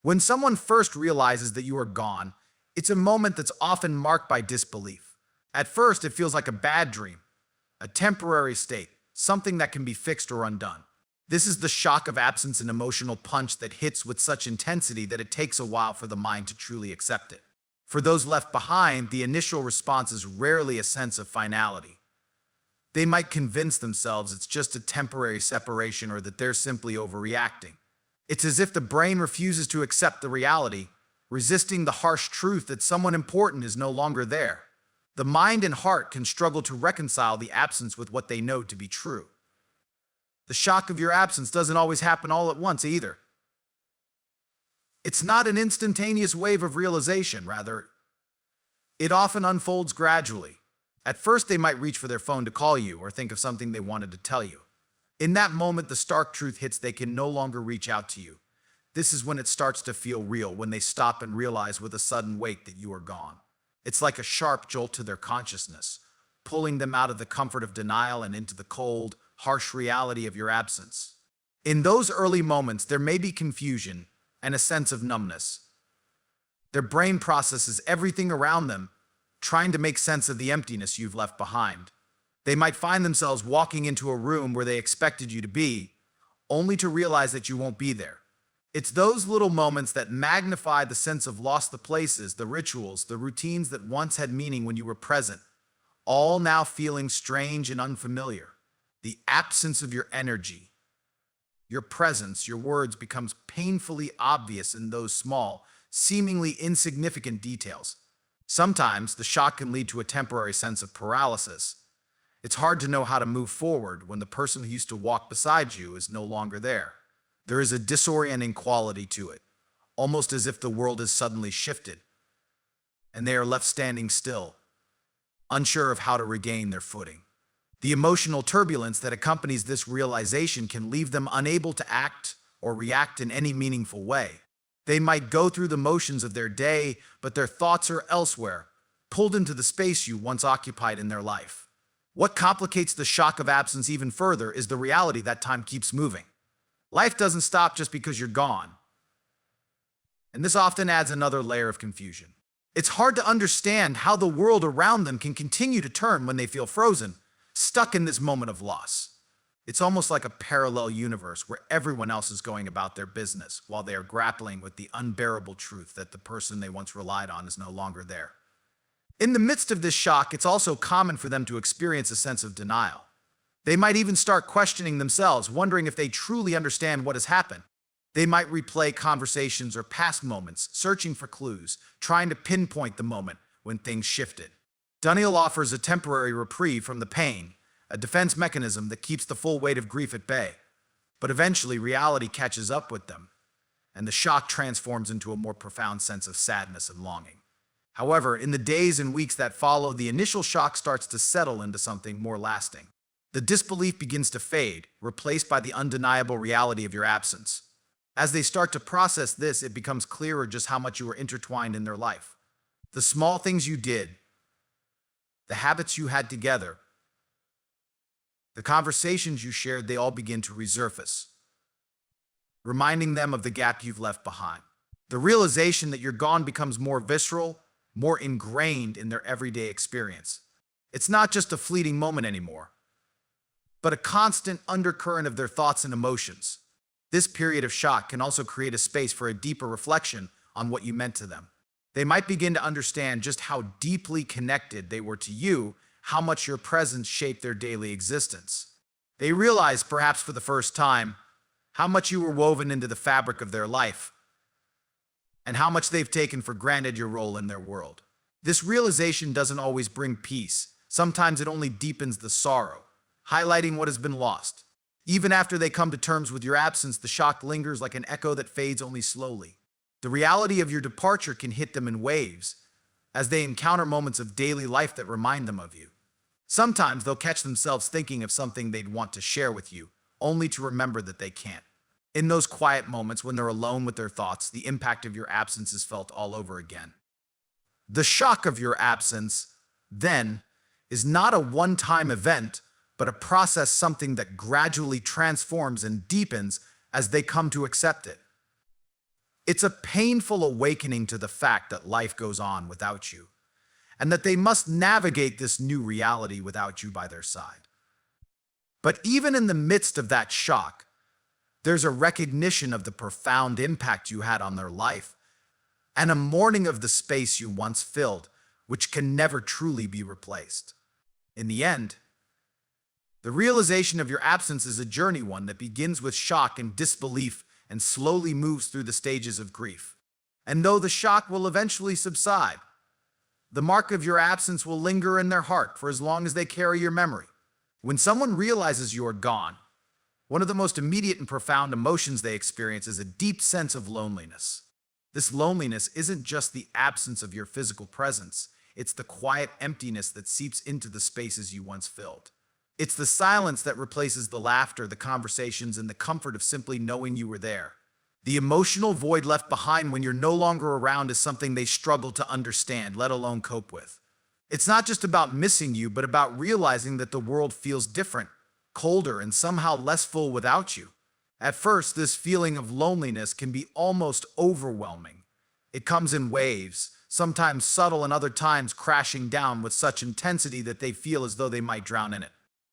When someone first realizes that you are gone, it's a moment that's often marked by disbelief. At first, it feels like a bad dream, a temporary state, something that can be fixed or undone. This is the shock of absence, an emotional punch that hits with such intensity that it takes a while for the mind to truly accept it. For those left behind, the initial response is rarely a sense of finality. They might convince themselves it's just a temporary separation or that they're simply overreacting. It's as if the brain refuses to accept the reality, resisting the harsh truth that someone important is no longer there. The mind and heart can struggle to reconcile the absence with what they know to be true. The shock of your absence doesn't always happen all at once either. It's not an instantaneous wave of realization, rather, it often unfolds gradually. At first, they might reach for their phone to call you or think of something they wanted to tell you. In that moment, the stark truth hits they can no longer reach out to you. This is when it starts to feel real, when they stop and realize with a sudden wake that you are gone. It's like a sharp jolt to their consciousness, pulling them out of the comfort of denial and into the cold, harsh reality of your absence. In those early moments, there may be confusion and a sense of numbness. Their brain processes everything around them, trying to make sense of the emptiness you've left behind. They might find themselves walking into a room where they expected you to be, only to realize that you won't be there. It's those little moments that magnify the sense of lost, the places, the rituals, the routines that once had meaning when you were present, all now feeling strange and unfamiliar. The absence of your energy, your presence, your words becomes painfully obvious in those small, seemingly insignificant details. Sometimes the shock can lead to a temporary sense of paralysis. It's hard to know how to move forward when the person who used to walk beside you is no longer there. There is a disorienting quality to it, almost as if the world has suddenly shifted, and they are left standing still, unsure of how to regain their footing. The emotional turbulence that accompanies this realization can leave them unable to act or react in any meaningful way. They might go through the motions of their day, but their thoughts are elsewhere, pulled into the space you once occupied in their life. What complicates the shock of absence even further is the reality that time keeps moving. Life doesn't stop just because you're gone. And this often adds another layer of confusion. It's hard to understand how the world around them can continue to turn when they feel frozen, stuck in this moment of loss. It's almost like a parallel universe where everyone else is going about their business while they are grappling with the unbearable truth that the person they once relied on is no longer there. In the midst of this shock, it's also common for them to experience a sense of denial. They might even start questioning themselves, wondering if they truly understand what has happened. They might replay conversations or past moments, searching for clues, trying to pinpoint the moment when things shifted. Denial offers a temporary reprieve from the pain, a defense mechanism that keeps the full weight of grief at bay. But eventually, reality catches up with them, and the shock transforms into a more profound sense of sadness and longing. However, in the days and weeks that follow, the initial shock starts to settle into something more lasting. The disbelief begins to fade, replaced by the undeniable reality of your absence. As they start to process this, it becomes clearer just how much you were intertwined in their life. The small things you did, the habits you had together, the conversations you shared, they all begin to resurface, reminding them of the gap you've left behind. The realization that you're gone becomes more visceral, more ingrained in their everyday experience. It's not just a fleeting moment anymore, but a constant undercurrent of their thoughts and emotions. This period of shock can also create a space for a deeper reflection on what you meant to them. They might begin to understand just how deeply connected they were to you, how much your presence shaped their daily existence. They realize, perhaps for the first time, how much you were woven into the fabric of their life, and how much they've taken for granted your role in their world. This realization doesn't always bring peace. Sometimes it only deepens the sorrow, highlighting what has been lost. Even after they come to terms with your absence, the shock lingers like an echo that fades only slowly. The reality of your departure can hit them in waves, as they encounter moments of daily life that remind them of you. Sometimes they'll catch themselves thinking of something they'd want to share with you, only to remember that they can't. In those quiet moments when they're alone with their thoughts, the impact of your absence is felt all over again. The shock of your absence, then, is not a one-time event, but a process, something that gradually transforms and deepens as they come to accept it. It's a painful awakening to the fact that life goes on without you, and that they must navigate this new reality without you by their side. But even in the midst of that shock, there's a recognition of the profound impact you had on their life, and a mourning of the space you once filled, which can never truly be replaced. In the end, the realization of your absence is a journey, one that begins with shock and disbelief and slowly moves through the stages of grief. And though the shock will eventually subside, the mark of your absence will linger in their heart for as long as they carry your memory. When someone realizes you are gone, one of the most immediate and profound emotions they experience is a deep sense of loneliness. This loneliness isn't just the absence of your physical presence, it's the quiet emptiness that seeps into the spaces you once filled. It's the silence that replaces the laughter, the conversations, and the comfort of simply knowing you were there. The emotional void left behind when you're no longer around is something they struggle to understand, let alone cope with. It's not just about missing you, but about realizing that the world feels different, colder, and somehow less full without you. At first, this feeling of loneliness can be almost overwhelming. It comes in waves, sometimes subtle and other times crashing down with such intensity that they feel as though they might drown in it.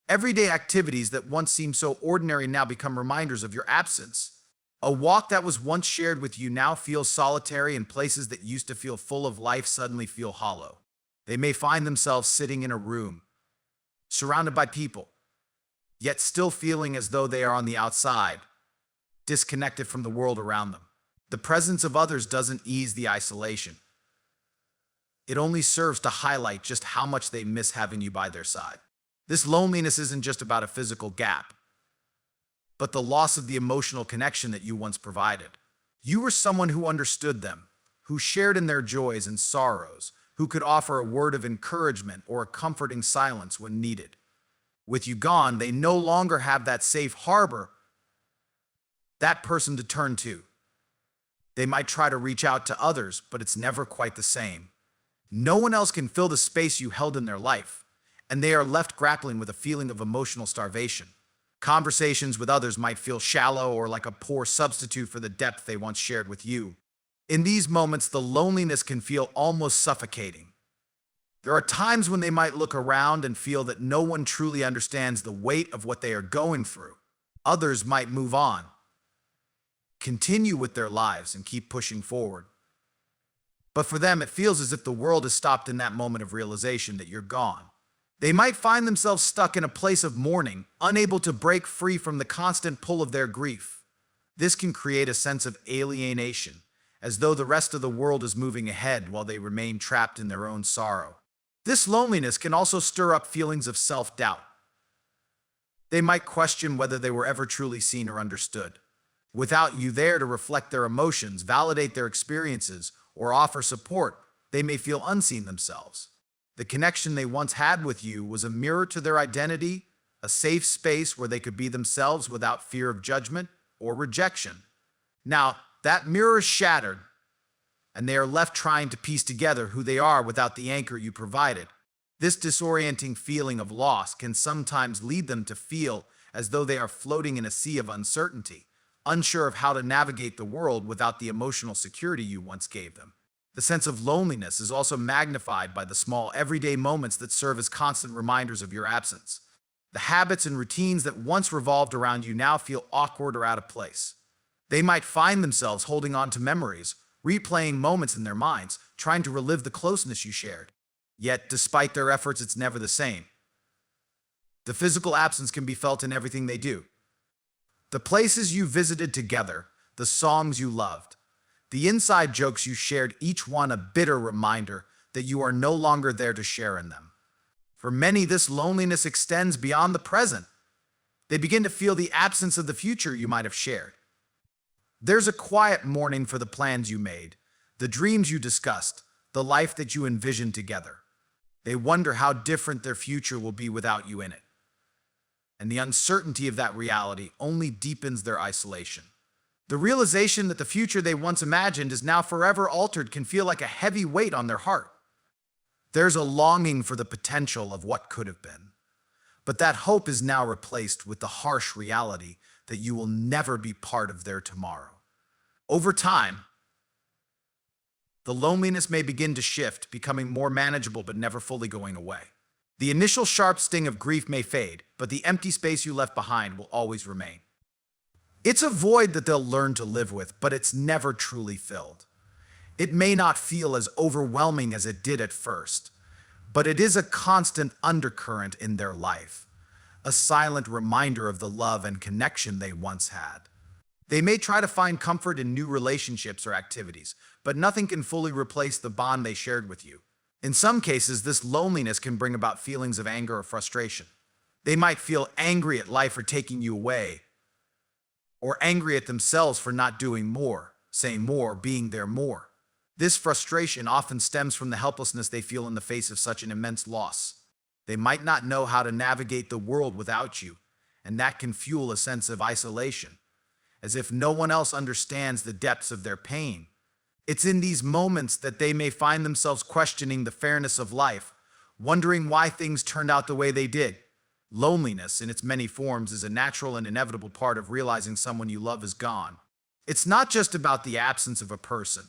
Everyday activities that once seemed so ordinary now become reminders of your absence. A walk that was once shared with you now feels solitary, and places that used to feel full of life suddenly feel hollow. They may find themselves sitting in a room, surrounded by people, yet still feeling as though they are on the outside, disconnected from the world around them. The presence of others doesn't ease the isolation. It only serves to highlight just how much they miss having you by their side. This loneliness isn't just about a physical gap, but the loss of the emotional connection that you once provided. You were someone who understood them, who shared in their joys and sorrows, who could offer a word of encouragement or a comforting silence when needed. With you gone, they no longer have that safe harbor, that person to turn to. They might try to reach out to others, but it's never quite the same. No one else can fill the space you held in their life, and they are left grappling with a feeling of emotional starvation. Conversations with others might feel shallow or like a poor substitute for the depth they once shared with you. In these moments, the loneliness can feel almost suffocating. There are times when they might look around and feel that no one truly understands the weight of what they are going through. Others might move on, continue with their lives, and keep pushing forward. But for them, it feels as if the world has stopped in that moment of realization that you're gone. They might find themselves stuck in a place of mourning, unable to break free from the constant pull of their grief. This can create a sense of alienation, as though the rest of the world is moving ahead while they remain trapped in their own sorrow. This loneliness can also stir up feelings of self-doubt. They might question whether they were ever truly seen or understood. Without you there to reflect their emotions, validate their experiences, or offer support, they may feel unseen themselves. The connection they once had with you was a mirror to their identity, a safe space where they could be themselves without fear of judgment or rejection. Now, that mirror is shattered, and they are left trying to piece together who they are without the anchor you provided. This disorienting feeling of loss can sometimes lead them to feel as though they are floating in a sea of uncertainty, unsure of how to navigate the world without the emotional security you once gave them. The sense of loneliness is also magnified by the small, everyday moments that serve as constant reminders of your absence. The habits and routines that once revolved around you now feel awkward or out of place. They might find themselves holding on to memories, replaying moments in their minds, trying to relive the closeness you shared. Yet, despite their efforts, it's never the same. The physical absence can be felt in everything they do. The places you visited together, the songs you loved, the inside jokes you shared, each one a bitter reminder that you are no longer there to share in them. For many, this loneliness extends beyond the present. They begin to feel the absence of the future you might have shared. There's a quiet mourning for the plans you made, the dreams you discussed, the life that you envisioned together. They wonder how different their future will be without you in it. And the uncertainty of that reality only deepens their isolation. The realization that the future they once imagined is now forever altered can feel like a heavy weight on their heart. There's a longing for the potential of what could have been, but that hope is now replaced with the harsh reality that you will never be part of their tomorrow. Over time, The loneliness may begin to shift, becoming more manageable but never fully going away. The initial sharp sting of grief may fade, but the empty space you left behind will always remain. It's a void that they'll learn to live with, but it's never truly filled. It may not feel as overwhelming as it did at first, but it is a constant undercurrent in their life, a silent reminder of the love and connection they once had. They may try to find comfort in new relationships or activities, but nothing can fully replace the bond they shared with you. In some cases, this loneliness can bring about feelings of anger or frustration. They might feel angry at life for taking you away, or angry at themselves for not doing more, saying more, being there more. This frustration often stems from the helplessness they feel in the face of such an immense loss. They might not know how to navigate the world without you, and that can fuel a sense of isolation, as if no one else understands the depths of their pain. It's in these moments that they may find themselves questioning the fairness of life, wondering why things turned out the way they did. Loneliness, in its many forms, is a natural and inevitable part of realizing someone you love is gone. It's not just about the absence of a person.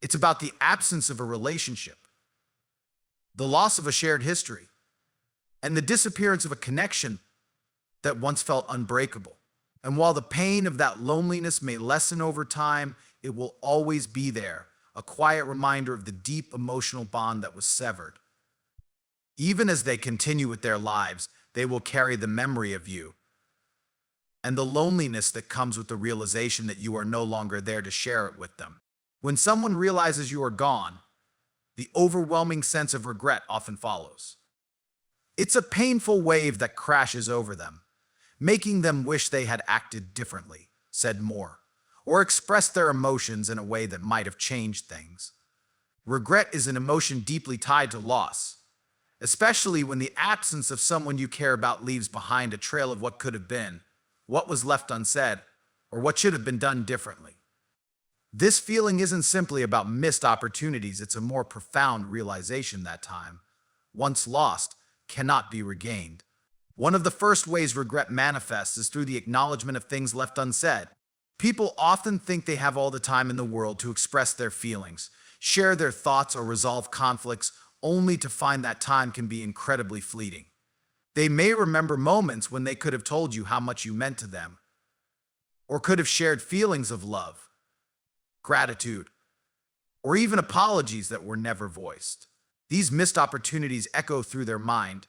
It's about the absence of a relationship, the loss of a shared history, and the disappearance of a connection that once felt unbreakable. And while the pain of that loneliness may lessen over time, it will always be there, a quiet reminder of the deep emotional bond that was severed. Even as they continue with their lives, they will carry the memory of you and the loneliness that comes with the realization that you are no longer there to share it with them. When someone realizes you are gone, the overwhelming sense of regret often follows. It's a painful wave that crashes over them, making them wish they had acted differently, said more, or expressed their emotions in a way that might have changed things. Regret is an emotion deeply tied to loss, especially when the absence of someone you care about leaves behind a trail of what could have been, what was left unsaid, or what should have been done differently. This feeling isn't simply about missed opportunities, it's a more profound realization that time, once lost, cannot be regained. One of the first ways regret manifests is through the acknowledgement of things left unsaid. People often think they have all the time in the world to express their feelings, share their thoughts, or resolve conflicts, only to find that time can be incredibly fleeting. They may remember moments when they could have told you how much you meant to them, or could have shared feelings of love, gratitude, or even apologies that were never voiced. These missed opportunities echo through their mind,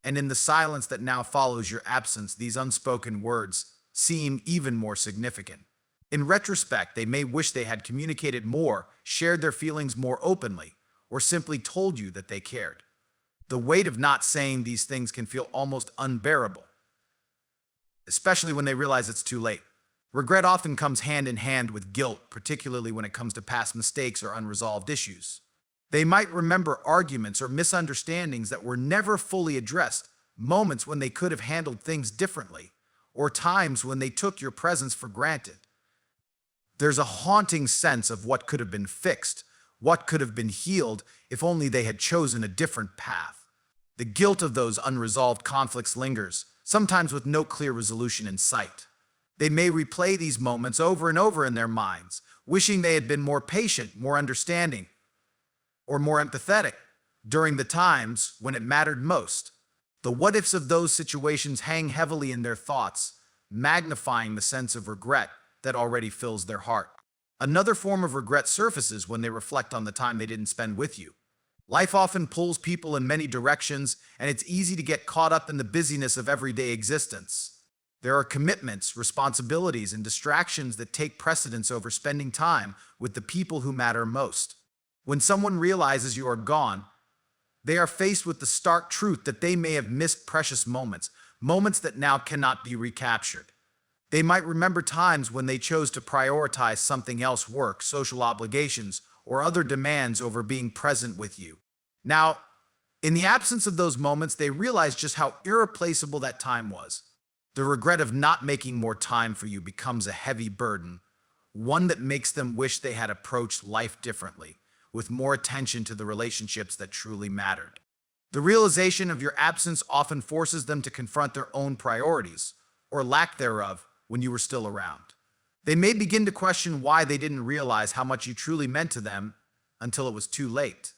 and in the silence that now follows your absence, these unspoken words seem even more significant. In retrospect, they may wish they had communicated more, shared their feelings more openly, or simply told you that they cared. The weight of not saying these things can feel almost unbearable, especially when they realize it's too late. Regret often comes hand in hand with guilt, particularly when it comes to past mistakes or unresolved issues. They might remember arguments or misunderstandings that were never fully addressed, moments when they could have handled things differently, or times when they took your presence for granted. There's a haunting sense of what could have been fixed, what could have been healed if only they had chosen a different path. The guilt of those unresolved conflicts lingers, sometimes with no clear resolution in sight. They may replay these moments over and over in their minds, wishing they had been more patient, more understanding, or more empathetic during the times when it mattered most. The what-ifs of those situations hang heavily in their thoughts, magnifying the sense of regret that already fills their heart. Another form of regret surfaces when they reflect on the time they didn't spend with you. Life often pulls people in many directions, and it's easy to get caught up in the busyness of everyday existence. There are commitments, responsibilities, and distractions that take precedence over spending time with the people who matter most. When someone realizes you are gone, they are faced with the stark truth that they may have missed precious moments, moments that now cannot be recaptured. They might remember times when they chose to prioritize something else, work, social obligations, or other demands over being present with you. Now, in the absence of those moments, they realize just how irreplaceable that time was. The regret of not making more time for you becomes a heavy burden, one that makes them wish they had approached life differently, with more attention to the relationships that truly mattered. The realization of your absence often forces them to confront their own priorities, or lack thereof, when you were still around. They may begin to question why they didn't realize how much you truly meant to them until it was too late.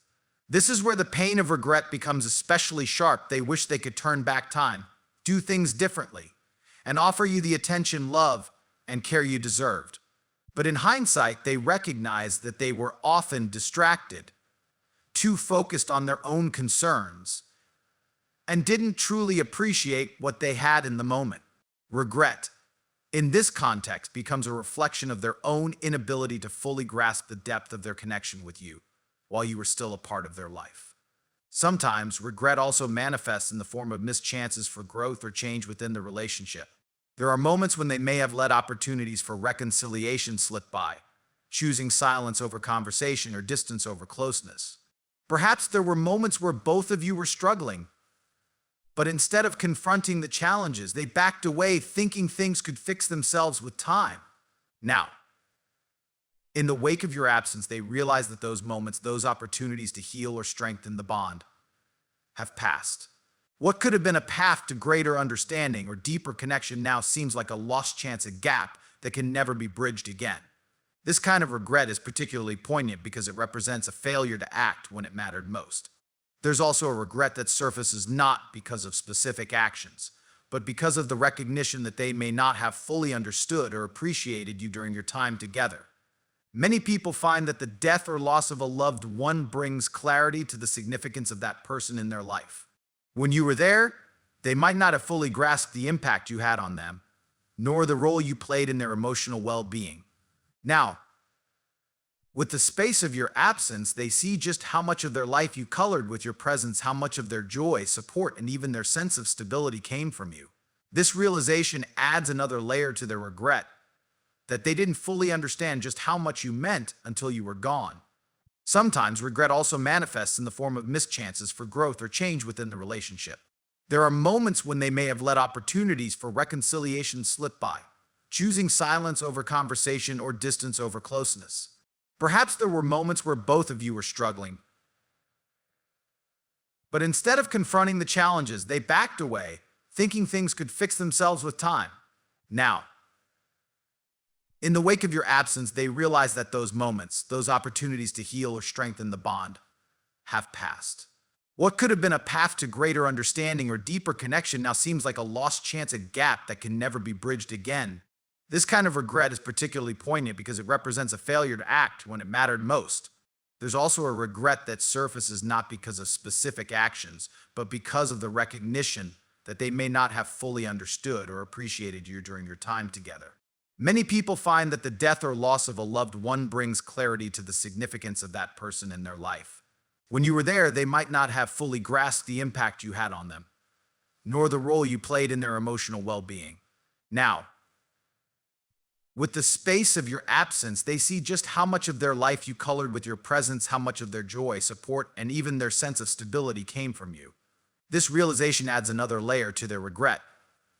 This is where the pain of regret becomes especially sharp. They wish they could turn back time, do things differently, and offer you the attention, love, and care you deserved. But in hindsight, they recognize that they were often distracted, too focused on their own concerns, and didn't truly appreciate what they had in the moment. Regret, in this context, becomes a reflection of their own inability to fully grasp the depth of their connection with you while you were still a part of their life. Sometimes, regret also manifests in the form of missed chances for growth or change within the relationship. There are moments when they may have let opportunities for reconciliation slip by, choosing silence over conversation or distance over closeness. Perhaps there were moments where both of you were struggling, but instead of confronting the challenges, they backed away, thinking things could fix themselves with time. Now, in the wake of your absence, they realize that those moments, those opportunities to heal or strengthen the bond, have passed. What could have been a path to greater understanding or deeper connection now seems like a lost chance, a gap that can never be bridged again. This kind of regret is particularly poignant because it represents a failure to act when it mattered most. There's also a regret that surfaces not because of specific actions, but because of the recognition that they may not have fully understood or appreciated you during your time together. Many people find that the death or loss of a loved one brings clarity to the significance of that person in their life. When you were there, they might not have fully grasped the impact you had on them, nor the role you played in their emotional well-being. Now, with the space of your absence, they see just how much of their life you colored with your presence, how much of their joy, support, and even their sense of stability came from you. This realization adds another layer to their regret, that they didn't fully understand just how much you meant until you were gone. Sometimes regret also manifests in the form of missed chances for growth or change within the relationship. There are moments when they may have let opportunities for reconciliation slip by, choosing silence over conversation or distance over closeness. Perhaps there were moments where both of you were struggling, but instead of confronting the challenges, they backed away, thinking things could fix themselves with time. Now, in the wake of your absence, they realize that those moments, those opportunities to heal or strengthen the bond, have passed. What could have been a path to greater understanding or deeper connection now seems like a lost chance, a gap that can never be bridged again. This kind of regret is particularly poignant because it represents a failure to act when it mattered most. There's also a regret that surfaces not because of specific actions, but because of the recognition that they may not have fully understood or appreciated you during your time together. Many people find that the death or loss of a loved one brings clarity to the significance of that person in their life. When you were there, they might not have fully grasped the impact you had on them, nor the role you played in their emotional well-being. Now, with the space of your absence, they see just how much of their life you colored with your presence, how much of their joy, support, and even their sense of stability came from you. This realization adds another layer to their regret,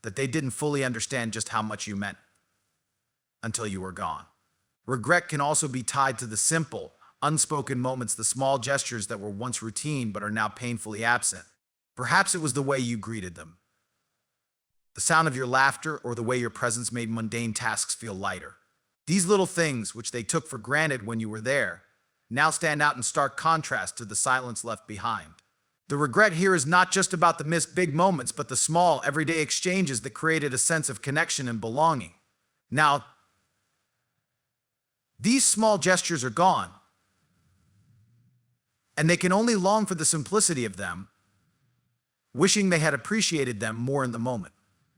that they didn't fully understand just how much you meant until you were gone. Regret can also be tied to the simple, unspoken moments, the small gestures that were once routine but are now painfully absent. Perhaps it was the way you greeted them, the sound of your laughter, or the way your presence made mundane tasks feel lighter. These little things, which they took for granted when you were there, now stand out in stark contrast to the silence left behind. The regret here is not just about the missed big moments, but the small, everyday exchanges that created a sense of connection and belonging. Now, these small gestures are gone, and they can only long for the simplicity of them, wishing they had appreciated them more in the moment.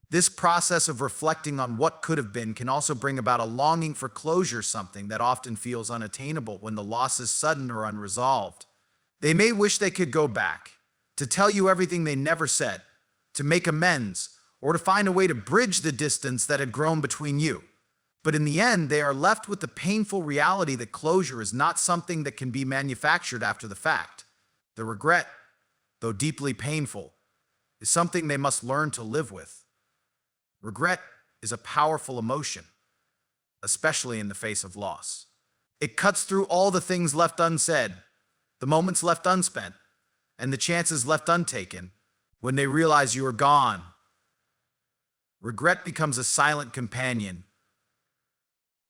This process of reflecting on what could have been can also bring about a longing for closure, something that often feels unattainable when the loss is sudden or unresolved. They may wish they could go back, to tell you everything they never said, to make amends, or to find a way to bridge the distance that had grown between you. But in the end, they are left with the painful reality that closure is not something that can be manufactured after the fact. The regret, though deeply painful, is something they must learn to live with. Regret is a powerful emotion, especially in the face of loss. It cuts through all the things left unsaid, the moments left unspent, and the chances left untaken. When they realize you are gone, regret becomes a silent companion,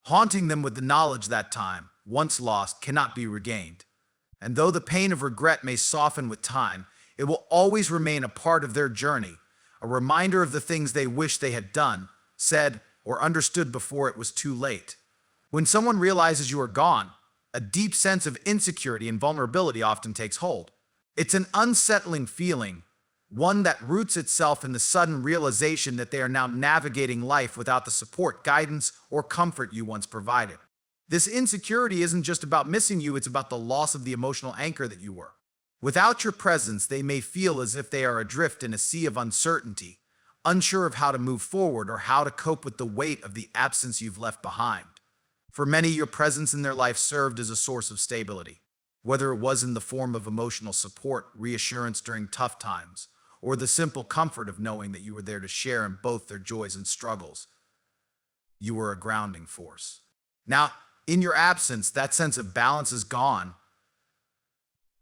haunting them with the knowledge that time, once lost, cannot be regained. And though the pain of regret may soften with time, it will always remain a part of their journey, a reminder of the things they wish they had done, said, or understood before it was too late. When someone realizes you are gone, a deep sense of insecurity and vulnerability often takes hold. It's an unsettling feeling, one that roots itself in the sudden realization that they are now navigating life without the support, guidance, or comfort you once provided. This insecurity isn't just about missing you, it's about the loss of the emotional anchor that you were. Without your presence, they may feel as if they are adrift in a sea of uncertainty, unsure of how to move forward or how to cope with the weight of the absence you've left behind. For many, your presence in their life served as a source of stability, whether it was in the form of emotional support, reassurance during tough times, or the simple comfort of knowing that you were there to share in both their joys and struggles. You were a grounding force. Now, in your absence, that sense of balance is gone.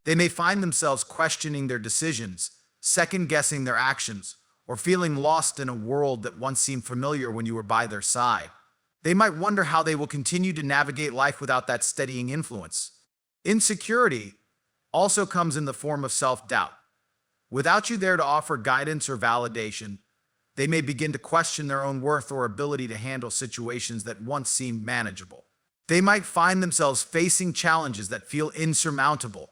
They may find themselves questioning their decisions, second-guessing their actions, or feeling lost in a world that once seemed familiar when you were by their side. They might wonder how they will continue to navigate life without that steadying influence. Insecurity also comes in the form of self-doubt. Without you there to offer guidance or validation, they may begin to question their own worth or ability to handle situations that once seemed manageable. They might find themselves facing challenges that feel insurmountable,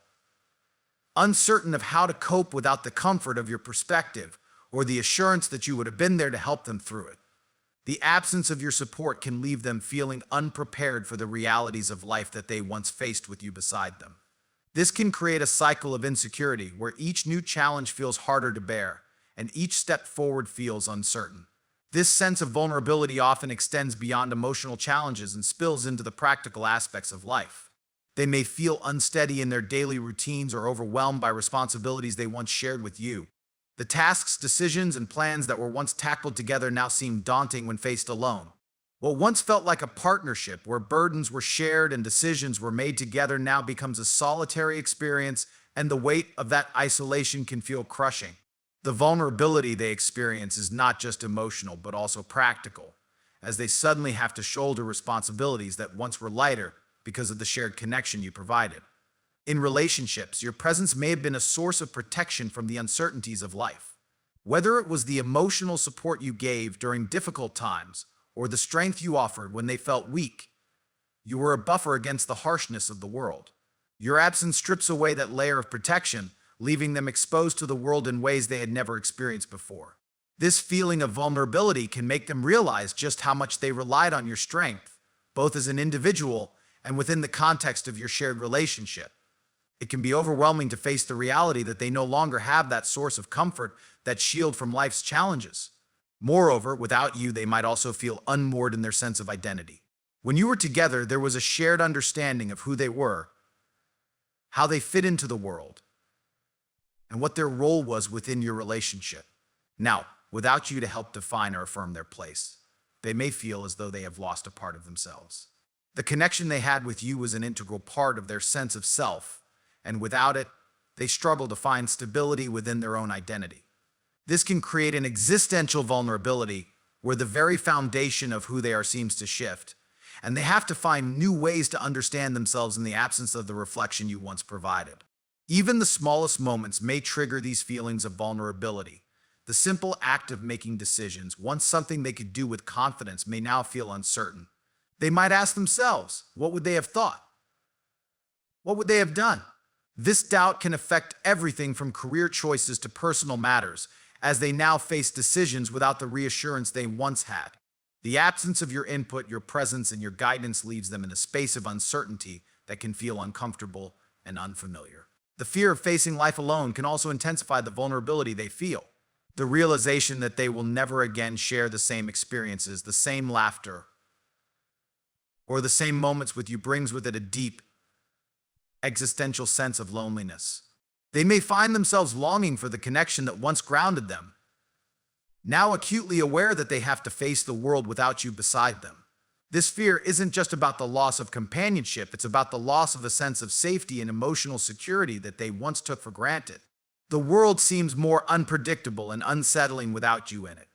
uncertain of how to cope without the comfort of your perspective or the assurance that you would have been there to help them through it. The absence of your support can leave them feeling unprepared for the realities of life that they once faced with you beside them. This can create a cycle of insecurity where each new challenge feels harder to bear and each step forward feels uncertain. This sense of vulnerability often extends beyond emotional challenges and spills into the practical aspects of life. They may feel unsteady in their daily routines or overwhelmed by responsibilities they once shared with you. The tasks, decisions, and plans that were once tackled together now seem daunting when faced alone. What once felt like a partnership where burdens were shared and decisions were made together now becomes a solitary experience, and the weight of that isolation can feel crushing. The vulnerability they experience is not just emotional but also practical, as they suddenly have to shoulder responsibilities that once were lighter because of the shared connection you provided. In relationships, your presence may have been a source of protection from the uncertainties of life. Whether it was the emotional support you gave during difficult times or the strength you offered when they felt weak, you were a buffer against the harshness of the world. Your absence strips away that layer of protection, leaving them exposed to the world in ways they had never experienced before. This feeling of vulnerability can make them realize just how much they relied on your strength, both as an individual and within the context of your shared relationship. It can be overwhelming to face the reality that they no longer have that source of comfort, that shield from life's challenges. Moreover, without you, they might also feel unmoored in their sense of identity. When you were together, there was a shared understanding of who they were, how they fit into the world, and what their role was within your relationship. Now, without you to help define or affirm their place, they may feel as though they have lost a part of themselves. The connection they had with you was an integral part of their sense of self, and without it, they struggle to find stability within their own identity. This can create an existential vulnerability where the very foundation of who they are seems to shift, and they have to find new ways to understand themselves in the absence of the reflection you once provided. Even the smallest moments may trigger these feelings of vulnerability. The simple act of making decisions, once something they could do with confidence, may now feel uncertain. They might ask themselves, what would they have thought? What would they have done? This doubt can affect everything from career choices to personal matters, as they now face decisions without the reassurance they once had. The absence of your input, your presence, and your guidance leaves them in a space of uncertainty that can feel uncomfortable and unfamiliar. The fear of facing life alone can also intensify the vulnerability they feel. The realization that they will never again share the same experiences, the same laughter, or the same moments with you brings with it a deep, existential sense of loneliness. They may find themselves longing for the connection that once grounded them, now acutely aware that they have to face the world without you beside them. This fear isn't just about the loss of companionship, it's about the loss of a sense of safety and emotional security that they once took for granted. The world seems more unpredictable and unsettling without you in it.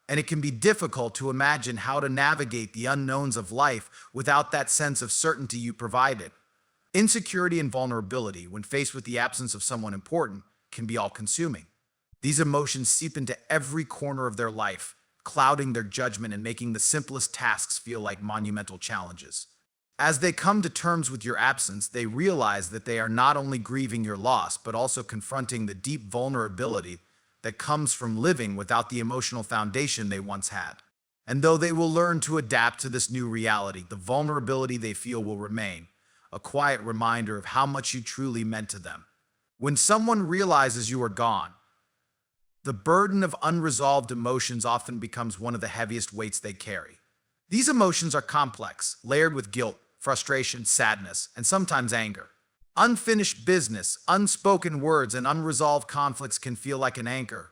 and it can be difficult to imagine how to navigate the unknowns of life without that sense of certainty you provided. Insecurity and vulnerability, when faced with the absence of someone important, can be all-consuming. These emotions seep into every corner of their life, clouding their judgment and making the simplest tasks feel like monumental challenges. As they come to terms with your absence, they realize that they are not only grieving your loss, but also confronting the deep vulnerability that comes from living without the emotional foundation they once had. And though they will learn to adapt to this new reality, the vulnerability they feel will remain, a quiet reminder of how much you truly meant to them. When someone realizes you are gone, the burden of unresolved emotions often becomes one of the heaviest weights they carry. These emotions are complex, layered with guilt, frustration, sadness, and sometimes anger. Unfinished business, unspoken words, and unresolved conflicts can feel like an anchor,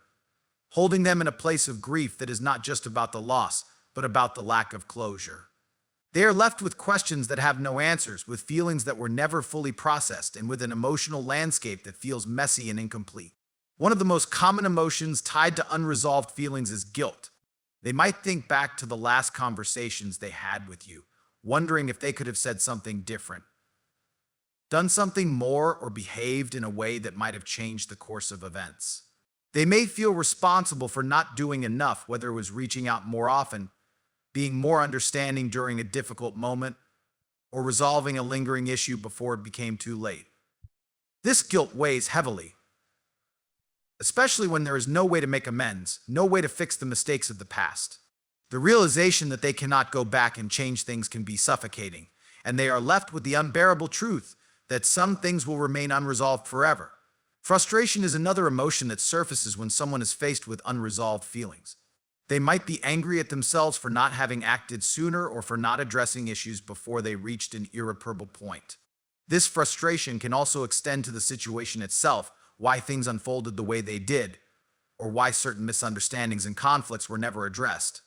holding them in a place of grief that is not just about the loss, but about the lack of closure. They are left with questions that have no answers, with feelings that were never fully processed, and with an emotional landscape that feels messy and incomplete. One of the most common emotions tied to unresolved feelings is guilt. They might think back to the last conversations they had with you, wondering if they could have said something different, done something more, or behaved in a way that might have changed the course of events. They may feel responsible for not doing enough, whether it was reaching out more often, being more understanding during a difficult moment, or resolving a lingering issue before it became too late. This guilt weighs heavily, especially when there is no way to make amends, no way to fix the mistakes of the past. The realization that they cannot go back and change things can be suffocating, and they are left with the unbearable truth that some things will remain unresolved forever. Frustration is another emotion that surfaces when someone is faced with unresolved feelings. They might be angry at themselves for not having acted sooner or for not addressing issues before they reached an irreparable point. This frustration can also extend to the situation itself, why things unfolded the way they did, or why certain misunderstandings and conflicts were never addressed.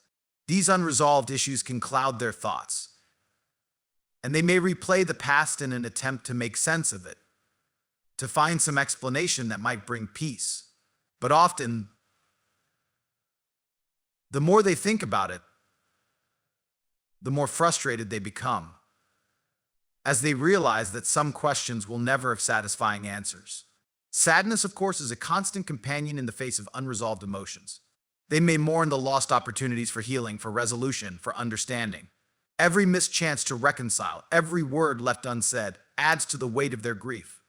These unresolved issues can cloud their thoughts, and they may replay the past in an attempt to make sense of it, to find some explanation that might bring peace. But often, the more they think about it, the more frustrated they become, as they realize that some questions will never have satisfying answers. Sadness, of course, is a constant companion in the face of unresolved emotions. They may mourn the lost opportunities for healing, for resolution, for understanding. Every missed chance to reconcile, every word left unsaid, adds to the weight of their grief.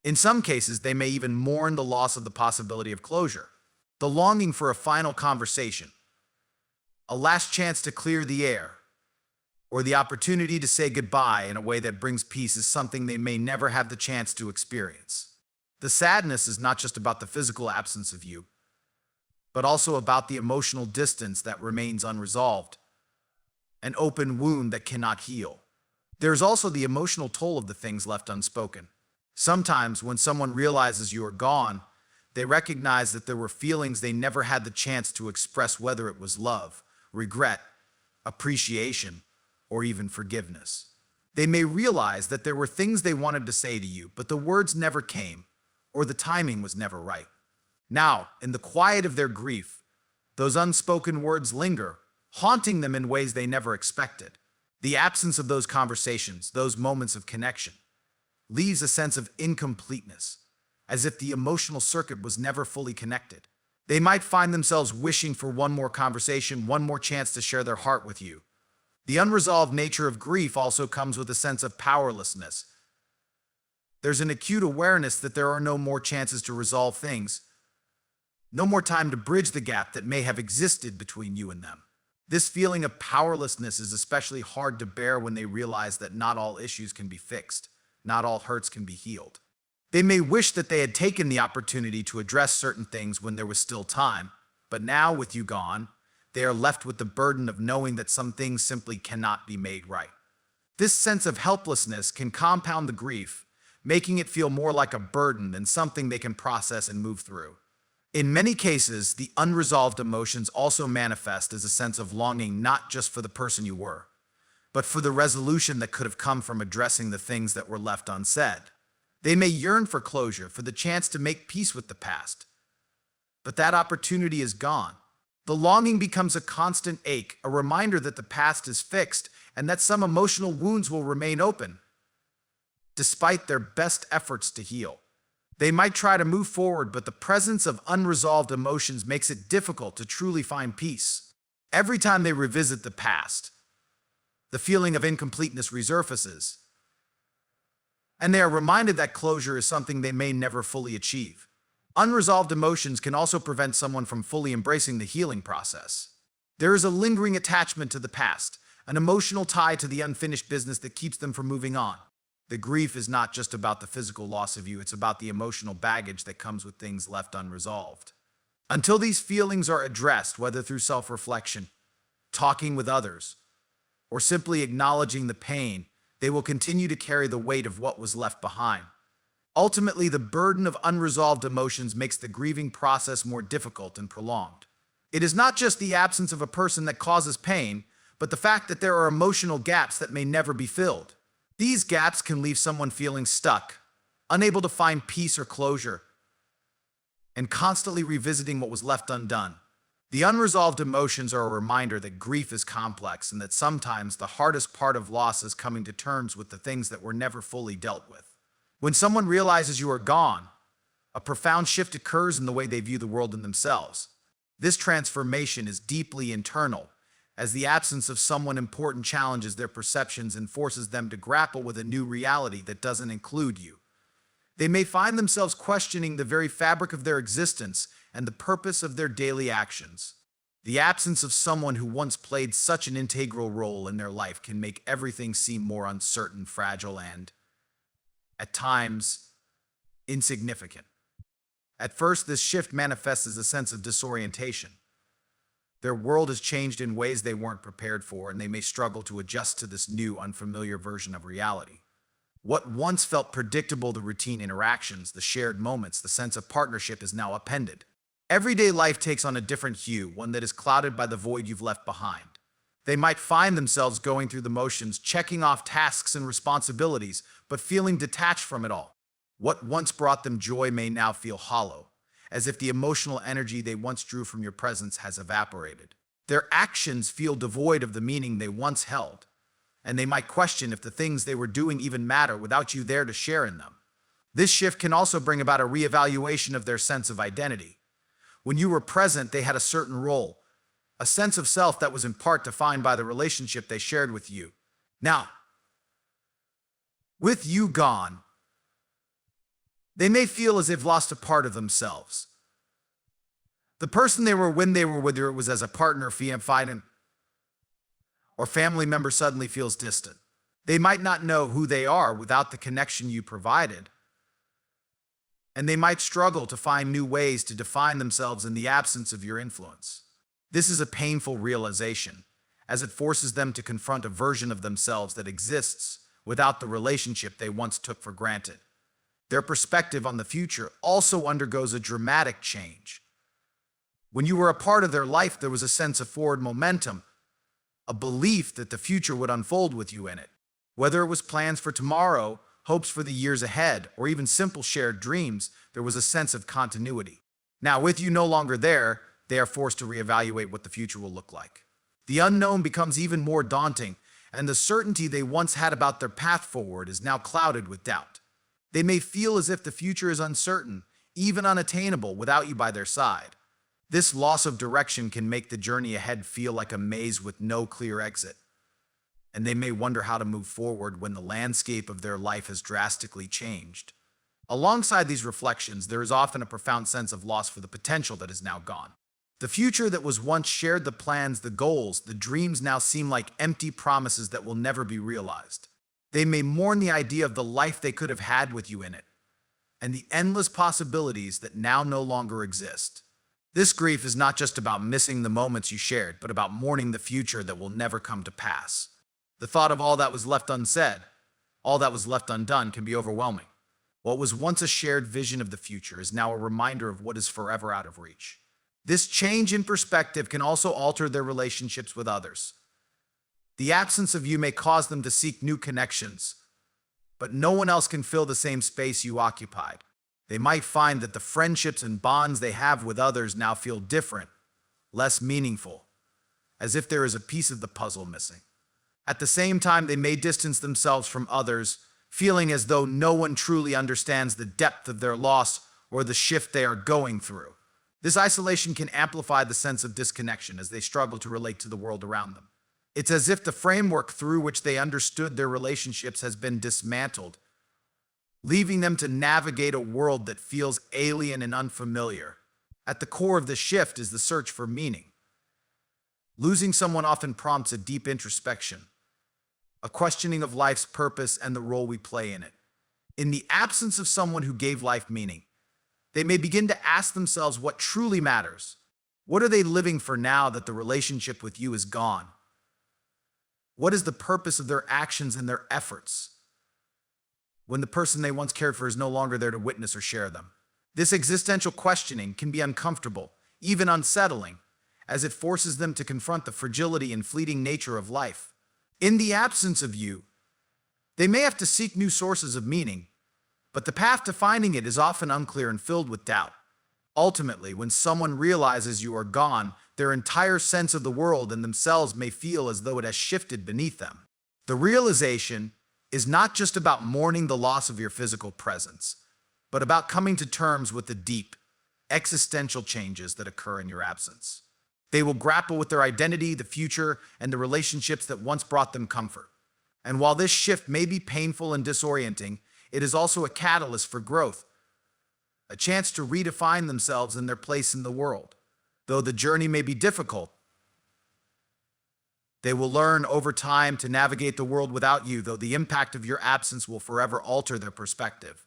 In some cases, they may even mourn the loss of the possibility of closure, the longing for a final conversation, a last chance to clear the air, or the opportunity to say goodbye in a way that brings peace is something they may never have the chance to experience. The sadness is not just about the physical absence of you, but also about the emotional distance that remains unresolved, an open wound that cannot heal. There's also the emotional toll of the things left unspoken. Sometimes, when someone realizes you are gone, they recognize that there were feelings they never had the chance to express, whether it was love, regret, appreciation, or even forgiveness. They may realize that there were things they wanted to say to you, but the words never came, or the timing was never right. Now, in the quiet of their grief, those unspoken words linger, haunting them in ways they never expected. The absence of those conversations, those moments of connection, leaves a sense of incompleteness, as if the emotional circuit was never fully connected. They might find themselves wishing for one more conversation, one more chance to share their heart with you. The unresolved nature of grief also comes with a sense of powerlessness. There's an acute awareness that there are no more chances to resolve things, no more time to bridge the gap that may have existed between you and them. This feeling of powerlessness is especially hard to bear when they realize that not all issues can be fixed, not all hurts can be healed. They may wish that they had taken the opportunity to address certain things when there was still time, but now, with you gone, they are left with the burden of knowing that some things simply cannot be made right. This sense of helplessness can compound the grief, making it feel more like a burden than something they can process and move through. In many cases, the unresolved emotions also manifest as a sense of longing, not just for the person you were, but for the resolution that could have come from addressing the things that were left unsaid. They may yearn for closure, for the chance to make peace with the past, but that opportunity is gone. The longing becomes a constant ache, a reminder that the past is fixed and that some emotional wounds will remain open, despite their best efforts to heal. They might try to move forward, but the presence of unresolved emotions makes it difficult to truly find peace. Every time they revisit the past, the feeling of incompleteness resurfaces, and they are reminded that closure is something they may never fully achieve. Unresolved emotions can also prevent someone from fully embracing the healing process. There is a lingering attachment to the past, an emotional tie to the unfinished business that keeps them from moving on. The grief is not just about the physical loss of you, it's about the emotional baggage that comes with things left unresolved. Until these feelings are addressed, whether through self-reflection, talking with others, or simply acknowledging the pain, they will continue to carry the weight of what was left behind. Ultimately, the burden of unresolved emotions makes the grieving process more difficult and prolonged. It is not just the absence of a person that causes pain, but the fact that there are emotional gaps that may never be filled. These gaps can leave someone feeling stuck, unable to find peace or closure, and constantly revisiting what was left undone. The unresolved emotions are a reminder that grief is complex and that sometimes the hardest part of loss is coming to terms with the things that were never fully dealt with. When someone realizes you are gone, a profound shift occurs in the way they view the world and themselves. This transformation is deeply internal, as the absence of someone important challenges their perceptions and forces them to grapple with a new reality that doesn't include you. They may find themselves questioning the very fabric of their existence and the purpose of their daily actions. The absence of someone who once played such an integral role in their life can make everything seem more uncertain, fragile, and, at times, insignificant. At first, this shift manifests as a sense of disorientation. Their world has changed in ways they weren't prepared for, and they may struggle to adjust to this new, unfamiliar version of reality. What once felt predictable, the routine interactions, the shared moments, the sense of partnership is now upended. Everyday life takes on a different hue, one that is clouded by the void you've left behind. They might find themselves going through the motions, checking off tasks and responsibilities, but feeling detached from it all. What once brought them joy may now feel hollow, as if the emotional energy they once drew from your presence has evaporated. Their actions feel devoid of the meaning they once held, and they might question if the things they were doing even matter without you there to share in them. This shift can also bring about a reevaluation of their sense of identity. When you were present, they had a certain role, a sense of self that was in part defined by the relationship they shared with you. Now, with you gone, they may feel as if they've lost a part of themselves. The person they were when they were with you, it was as a partner, fiance, or family member, suddenly feels distant. They might not know who they are without the connection you provided, and they might struggle to find new ways to define themselves in the absence of your influence. This is a painful realization, as it forces them to confront a version of themselves that exists without the relationship they once took for granted. Their perspective on the future also undergoes a dramatic change. When you were a part of their life, there was a sense of forward momentum, a belief that the future would unfold with you in it. Whether it was plans for tomorrow, hopes for the years ahead, or even simple shared dreams, there was a sense of continuity. Now, with you no longer there, they are forced to reevaluate what the future will look like. The unknown becomes even more daunting, and the certainty they once had about their path forward is now clouded with doubt. They may feel as if the future is uncertain, even unattainable, without you by their side. This loss of direction can make the journey ahead feel like a maze with no clear exit, and they may wonder how to move forward when the landscape of their life has drastically changed. Alongside these reflections, there is often a profound sense of loss for the potential that is now gone. The future that was once shared, the plans, the goals, the dreams now seem like empty promises that will never be realized. They may mourn the idea of the life they could have had with you in it, and the endless possibilities that now no longer exist. This grief is not just about missing the moments you shared, but about mourning the future that will never come to pass. The thought of all that was left unsaid, all that was left undone, can be overwhelming. What was once a shared vision of the future is now a reminder of what is forever out of reach. This change in perspective can also alter their relationships with others. The absence of you may cause them to seek new connections, but no one else can fill the same space you occupied. They might find that the friendships and bonds they have with others now feel different, less meaningful, as if there is a piece of the puzzle missing. At the same time, they may distance themselves from others, feeling as though no one truly understands the depth of their loss or the shift they are going through. This isolation can amplify the sense of disconnection as they struggle to relate to the world around them. It's as if the framework through which they understood their relationships has been dismantled, leaving them to navigate a world that feels alien and unfamiliar. At the core of the shift is the search for meaning. Losing someone often prompts a deep introspection, a questioning of life's purpose and the role we play in it. In the absence of someone who gave life meaning, they may begin to ask themselves what truly matters. What are they living for now that the relationship with you is gone? What is the purpose of their actions and their efforts when the person they once cared for is no longer there to witness or share them? This existential questioning can be uncomfortable, even unsettling, as it forces them to confront the fragility and fleeting nature of life. In the absence of you, they may have to seek new sources of meaning, but the path to finding it is often unclear and filled with doubt. Ultimately, when someone realizes you are gone, their entire sense of the world and themselves may feel as though it has shifted beneath them. The realization is not just about mourning the loss of your physical presence, but about coming to terms with the deep, existential changes that occur in your absence. They will grapple with their identity, the future, and the relationships that once brought them comfort. And while this shift may be painful and disorienting, it is also a catalyst for growth, a chance to redefine themselves and their place in the world. Though the journey may be difficult, they will learn over time to navigate the world without you, though the impact of your absence will forever alter their perspective.